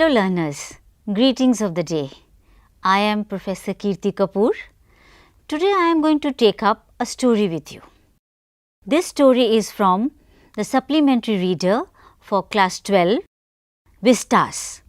Hello learners, greetings of the day. I am Professor Kirti Kapoor. Today I am going to take up a story with you. This story is from the supplementary reader for class 12, Vistas.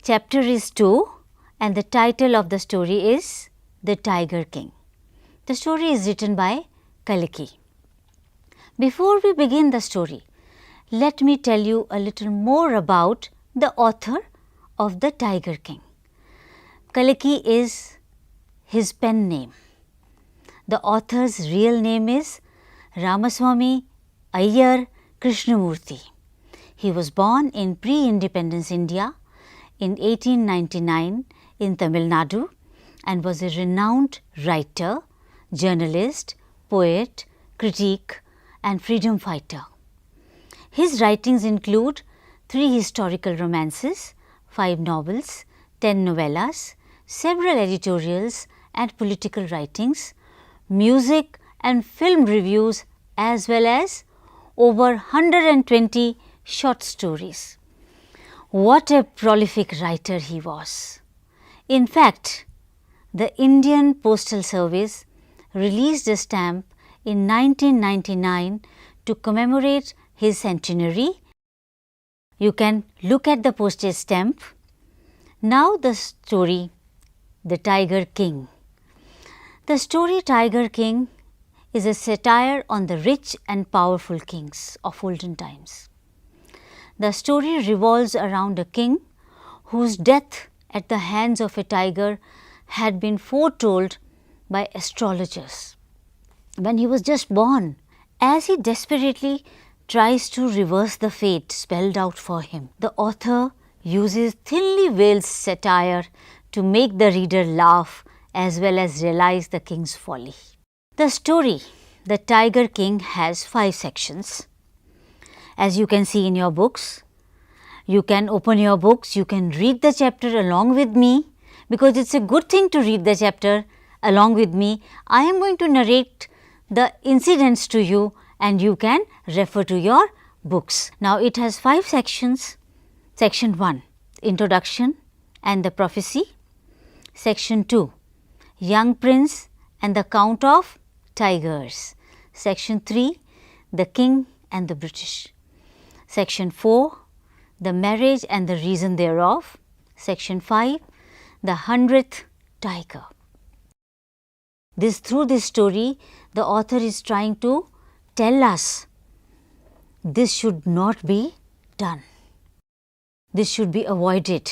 Chapter is 2 and the title of the story is The Tiger King. The story is written by Kalki. Before we begin the story, let me tell you a little more about the author of The Tiger King. Kalki is his pen name. The author's real name is Ramaswamy Iyer Krishnamurthy. He was born in pre-independence India in 1899 in Tamil Nadu and was a renowned writer, journalist, poet, critic and freedom fighter. His writings include 3 historical romances, 5 novels, 10 novellas, several editorials and political writings, music and film reviews as well as over 120 short stories. What a prolific writer he was! In fact, the Indian Postal Service released a stamp in 1999 to commemorate his centenary. You can look at the postage stamp. Now the story, The Tiger King. The story Tiger King is a satire on the rich and powerful kings of olden times. The story revolves around a king whose death at the hands of a tiger had been foretold by astrologers when he was just born. As he desperately tries to reverse the fate spelled out for him, the author uses thinly veiled satire to make the reader laugh as well as realize the king's folly. The story, The Tiger King, has 5 sections. As you can see in your books, you can open your books, you can read the chapter along with me, because it's a good thing to read the chapter along with me. I am going to narrate the incidents to you and you can refer to your books. Now, it has 5 sections. Section 1, Introduction and the Prophecy. Section 2, Young Prince and the Count of Tigers. Section 3, The King and the British. Section 4, The Marriage and the Reason thereof. Section 5, The 100th Tiger. Through this story, the author is trying to tell us this should not be done. This should be avoided.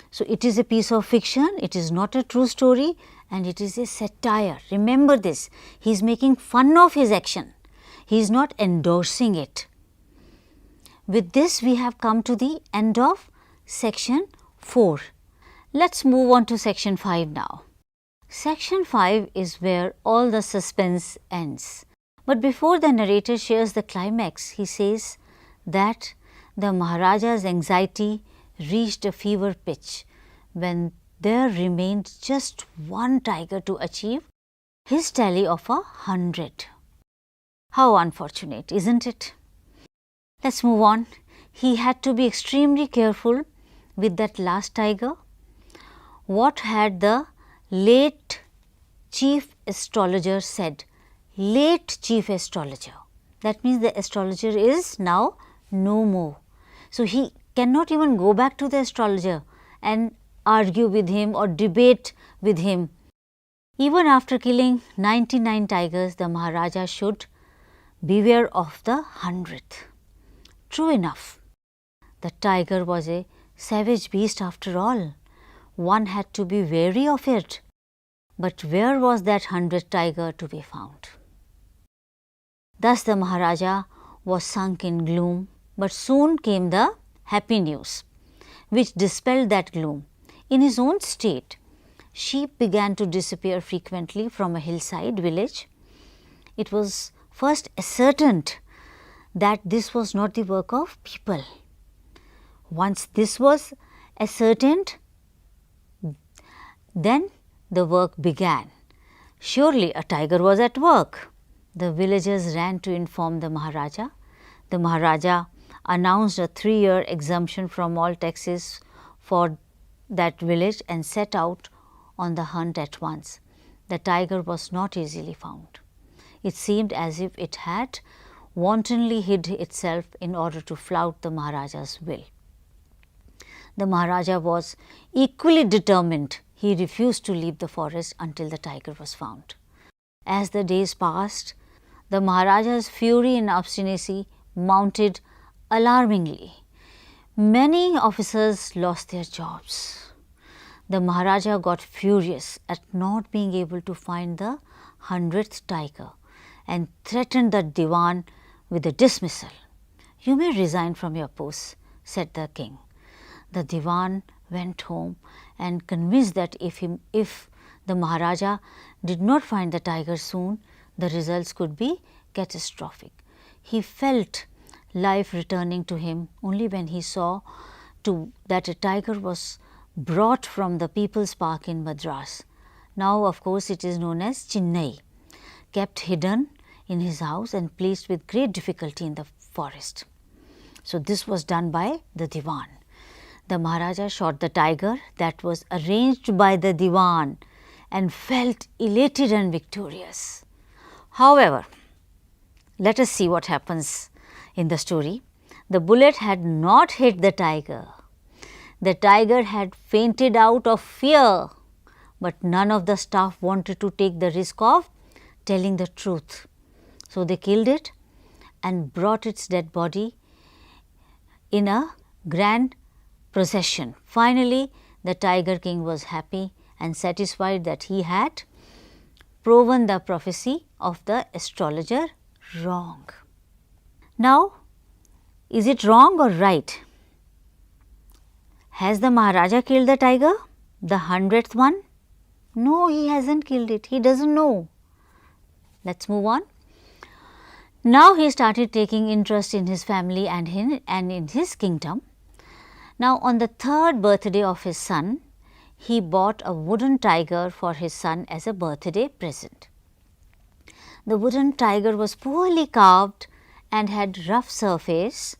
So, it is a piece of fiction, it is not a true story and it is a satire. Remember this, he is making fun of his action, he is not endorsing it. With this, we have come to the end of section 4. Let us move on to section 5 now. Section 5 is where all the suspense ends. But before the narrator shares the climax, he says that the Maharaja's anxiety reached a fever pitch when there remained just 1 tiger to achieve his tally of 100. How unfortunate, isn't it? Let us move on. He had to be extremely careful with that last tiger. What had the late chief astrologer said? Late chief astrologer. That means the astrologer is now no more. So, he cannot even go back to the astrologer and argue with him or debate with him. Even after killing 99 tigers, the Maharaja should beware of the 100th. True enough, the tiger was a savage beast after all. One had to be wary of it. But where was that 100th tiger to be found? Thus the Maharaja was sunk in gloom, but soon came the happy news, which dispelled that gloom. In his own state, sheep began to disappear frequently from a hillside village. It was first ascertained that this was not the work of people. Once this was ascertained, then the work began. Surely a tiger was at work. The villagers ran to inform the Maharaja. The Maharaja announced a 3-year exemption from all taxes for that village and set out on the hunt at once. The tiger was not easily found. It seemed as if it had wantonly hid itself in order to flout the Maharaja's will. The Maharaja was equally determined. He refused to leave the forest until the tiger was found. As the days passed, the Maharaja's fury and obstinacy mounted alarmingly. Many officers lost their jobs. The Maharaja got furious at not being able to find the 100th tiger and threatened the Diwan with a dismissal. "You may resign from your post," said the king. The Diwan went home and convinced that if the Maharaja did not find the tiger soon, the results could be catastrophic. He felt life returning to him only when he saw that a tiger was brought from the People's Park in Madras. Now, of course, it is known as Chennai, kept hidden in his house and placed with great difficulty in the forest. So, this was done by the Diwan. The Maharaja shot the tiger that was arranged by the Diwan and felt elated and victorious. However, let us see what happens in the story. The bullet had not hit the tiger. The tiger had fainted out of fear, but none of the staff wanted to take the risk of telling the truth. So, they killed it and brought its dead body in a grand procession. Finally, the Tiger King was happy and satisfied that he had proven the prophecy of the astrologer wrong. Now, is it wrong or right? Has the Maharaja killed the tiger, the 100th one? No, he hasn't killed it. He doesn't know. Let's move on. Now, he started taking interest in his family and in his kingdom. Now, on the 3rd birthday of his son, he bought a wooden tiger for his son as a birthday present. The wooden tiger was poorly carved and had rough surface.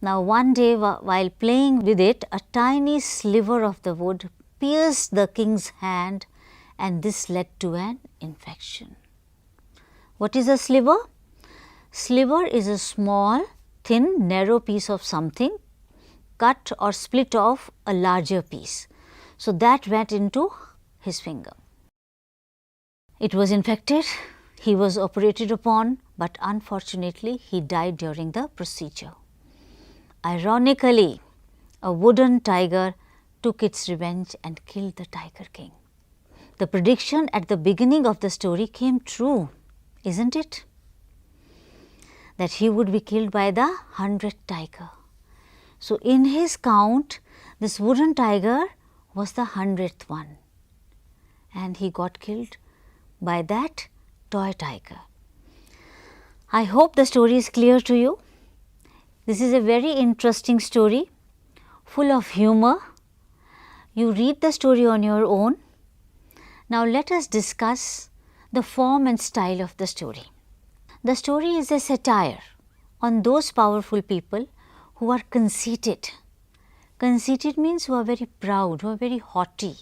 Now, one day while playing with it, a tiny sliver of the wood pierced the king's hand and this led to an infection. What is a sliver? Sliver is a small, thin, narrow piece of something cut or split off a larger piece. So, that went into his finger. It was infected, he was operated upon, but unfortunately he died during the procedure. Ironically, a wooden tiger took its revenge and killed the Tiger King. The prediction at the beginning of the story came true, isn't it? That he would be killed by the 100th tiger. So, in his count, this wooden tiger was the 100th one and he got killed by that toy tiger. I hope the story is clear to you. This is a very interesting story, full of humor. You read the story on your own. Now, let us discuss the form and style of the story. The story is a satire on those powerful people who are conceited. Conceited means who are very proud, who are very haughty.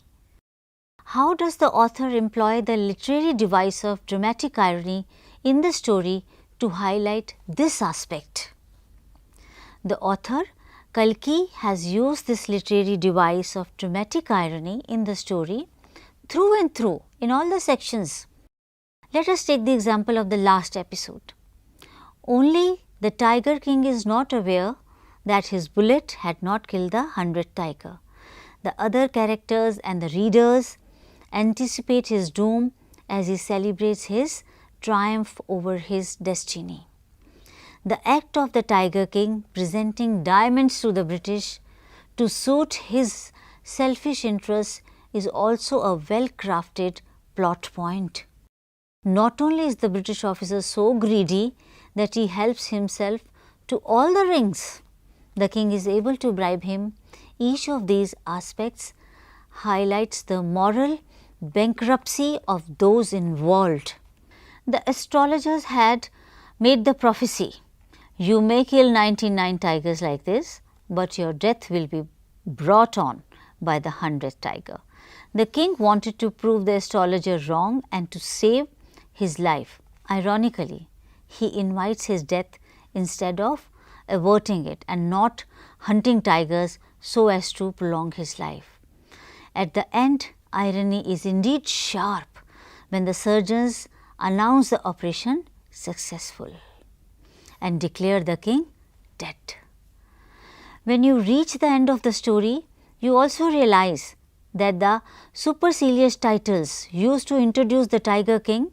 How does the author employ the literary device of dramatic irony in the story to highlight this aspect? The author, Kalki, has used this literary device of dramatic irony in the story through and through in all the sections. Let us take the example of the last episode. Only the Tiger King is not aware that his bullet had not killed the 100th tiger. The other characters and the readers anticipate his doom as he celebrates his triumph over his destiny. The act of the Tiger King presenting diamonds to the British to suit his selfish interests is also a well-crafted plot point. Not only is the British officer so greedy that he helps himself to all the rings, the king is able to bribe him. Each of these aspects highlights the moral bankruptcy of those involved. The astrologers had made the prophecy, you may kill 99 tigers like this, but your death will be brought on by the 100th tiger. The king wanted to prove the astrologer wrong and to save his life. Ironically, he invites his death instead of averting it and not hunting tigers so as to prolong his life. At the end, irony is indeed sharp when the surgeons announce the operation successful and declare the king dead. When you reach the end of the story, you also realize that the supercilious titles used to introduce the Tiger King,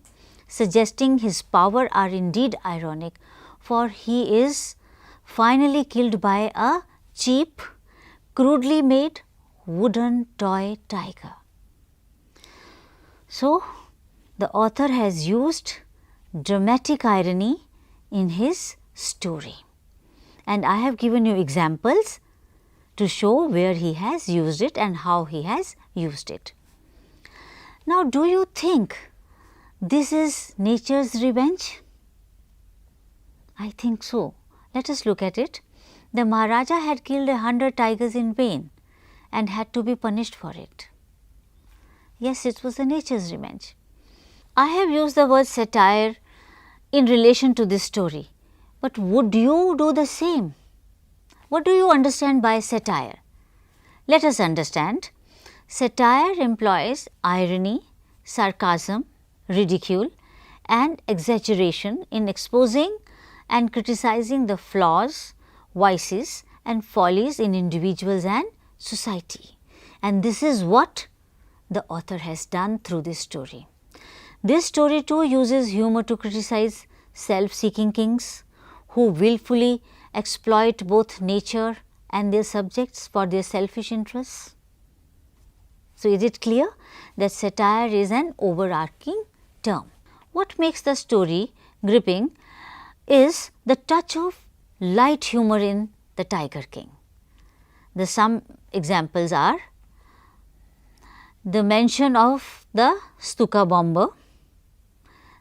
suggesting his power, are indeed ironic, for he is finally killed by a cheap, crudely made wooden toy tiger. So, the author has used dramatic irony in his story, and I have given you examples to show where he has used it and how he has used it. Now, do you think this is nature's revenge? I think so. Let us look at it. The Maharaja had killed 100 tigers in vain and had to be punished for it. Yes, it was a nature's revenge. I have used the word satire in relation to this story, but would you do the same? What do you understand by satire? Let us understand. Satire employs irony, sarcasm, ridicule and exaggeration in exposing and criticizing the flaws, vices and follies in individuals and society. And this is what the author has done through this story. This story too uses humor to criticize self-seeking kings who willfully exploit both nature and their subjects for their selfish interests. So, is it clear that satire is an overarching term? What makes the story gripping is the touch of light humor in the Tiger King. The some examples are the mention of the Stuka bomber,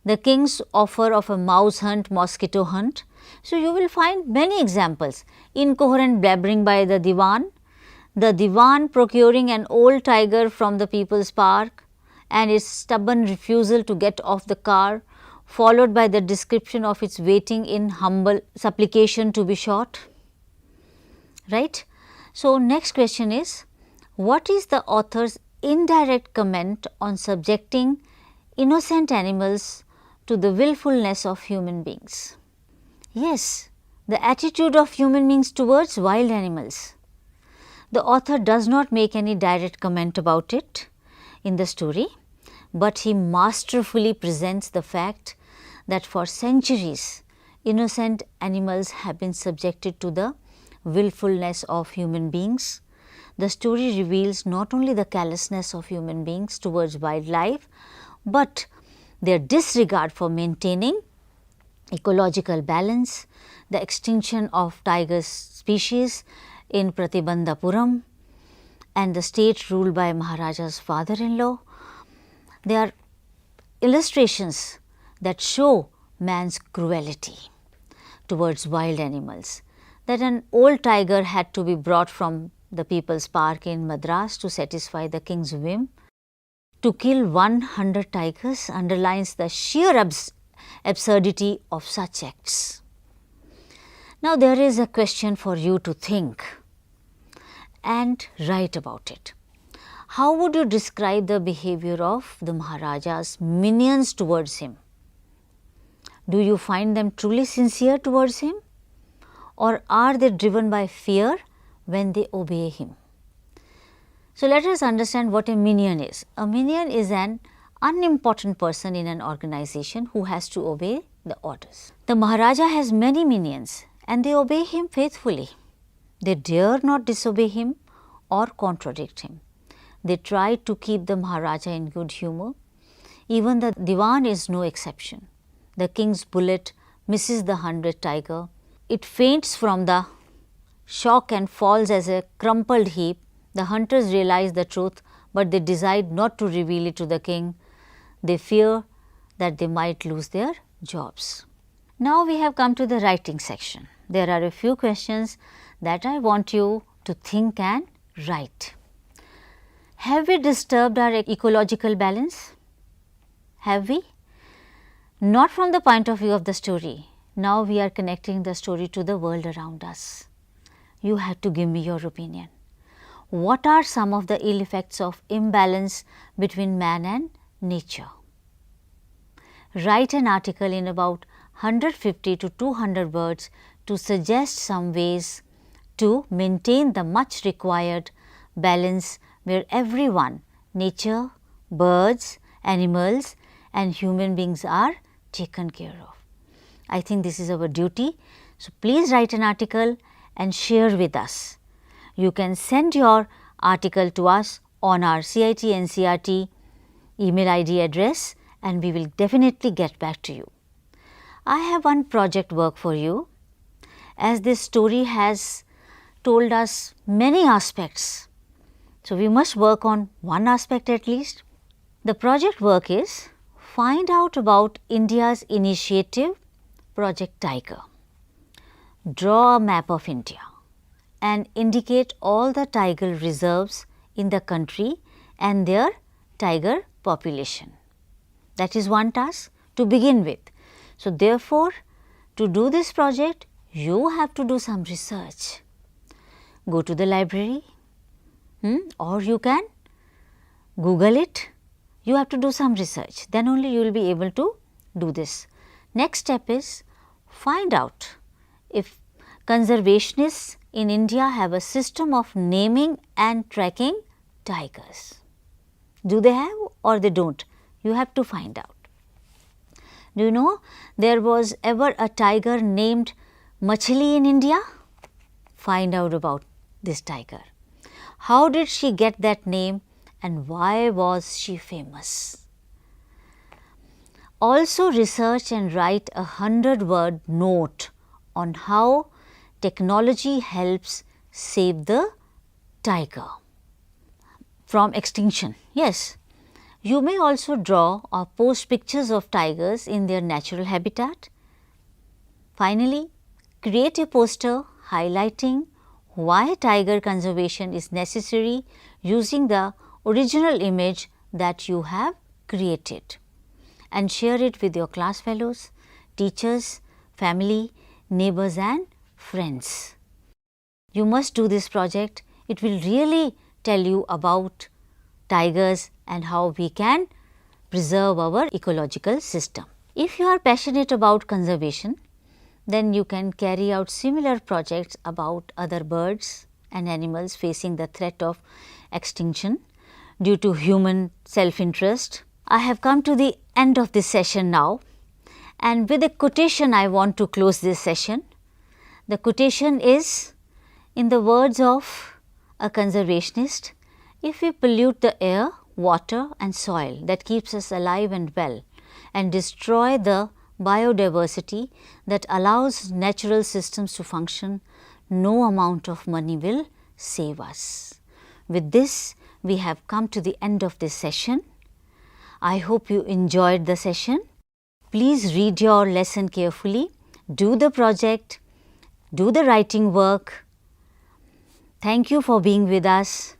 the king's offer of a mouse hunt, mosquito hunt. So, you will find many examples: incoherent blabbering by the Diwan procuring an old tiger from the people's park and its stubborn refusal to get off the car, followed by the description of its waiting in humble supplication to be shot. Right? So, next question is, what is the author's indirect comment on subjecting innocent animals to the willfulness of human beings? Yes, the attitude of human beings towards wild animals. The author does not make any direct comment about it in the story, but he masterfully presents the fact that for centuries innocent animals have been subjected to the willfulness of human beings. The story reveals not only the callousness of human beings towards wildlife, but their disregard for maintaining ecological balance, the extinction of tiger species in Pratibandhapuram and the state ruled by Maharaja's father-in-law. They are illustrations that show man's cruelty towards wild animals, that an old tiger had to be brought from the people's park in Madras to satisfy the king's whim. To kill 100 tigers underlines the sheer absurdity of such acts. Now, there is a question for you to think and write about it. How would you describe the behavior of the Maharaja's minions towards him? Do you find them truly sincere towards him, or are they driven by fear when they obey him? So, let us understand what a minion is. A minion is an unimportant person in an organization who has to obey the orders. The Maharaja has many minions and they obey him faithfully. They dare not disobey him or contradict him. They try to keep the Maharaja in good humor. Even the Diwan is no exception. The king's bullet misses the 100th tiger. It faints from the shock and falls as a crumpled heap. The hunters realize the truth, but they decide not to reveal it to the king. They fear that they might lose their jobs. Now, we have come to the writing section. There are a few questions that I want you to think and Right. Have we disturbed our ecological balance? Have we? Not from the point of view of the story. Now we are connecting the story to the world around us. You have to give me your opinion. What are some of the ill effects of imbalance between man and nature? Write an article in about 150 to 200 words to suggest some ways to maintain the much required balance where everyone, nature, birds, animals and human beings are taken care of. I think this is our duty. So, please write an article and share with us. You can send your article to us on our CIT NCERT email ID address and we will definitely get back to you. I have one project work for you. As this story has told us many aspects, so we must work on one aspect at least. The project work is find out about India's initiative Project Tiger. Draw a map of India and indicate all the tiger reserves in the country and their tiger population. That is one task to begin with. So, therefore, to do this project, you have to do some research. Go to the library or you can Google it. You have to do some research, then only you will be able to do this. Next step is find out if conservationists in India have a system of naming and tracking tigers. Do they have or they do not? You have to find out. Do you know there was ever a tiger named Machli in India? Find out about this tiger. How did she get that name and why was she famous? Also research and write a 100-word note on how technology helps save the tiger from extinction. Yes. You may also draw or post pictures of tigers in their natural habitat. Finally, create a poster highlighting why tiger conservation is necessary using the original image that you have created and share it with your class fellows, teachers, family, neighbors and friends. You must do this project. It will really tell you about tigers and how we can preserve our ecological system. If you are passionate about conservation, then you can carry out similar projects about other birds and animals facing the threat of extinction due to human self-interest. I have come to the end of this session now, and with a quotation I want to close this session. The quotation is in the words of a conservationist: if we pollute the air, water and soil that keeps us alive and well and destroy the biodiversity that allows natural systems to function, no amount of money will save us. With this, we have come to the end of this session. I hope you enjoyed the session. Please read your lesson carefully, do the project, do the writing work. Thank you for being with us.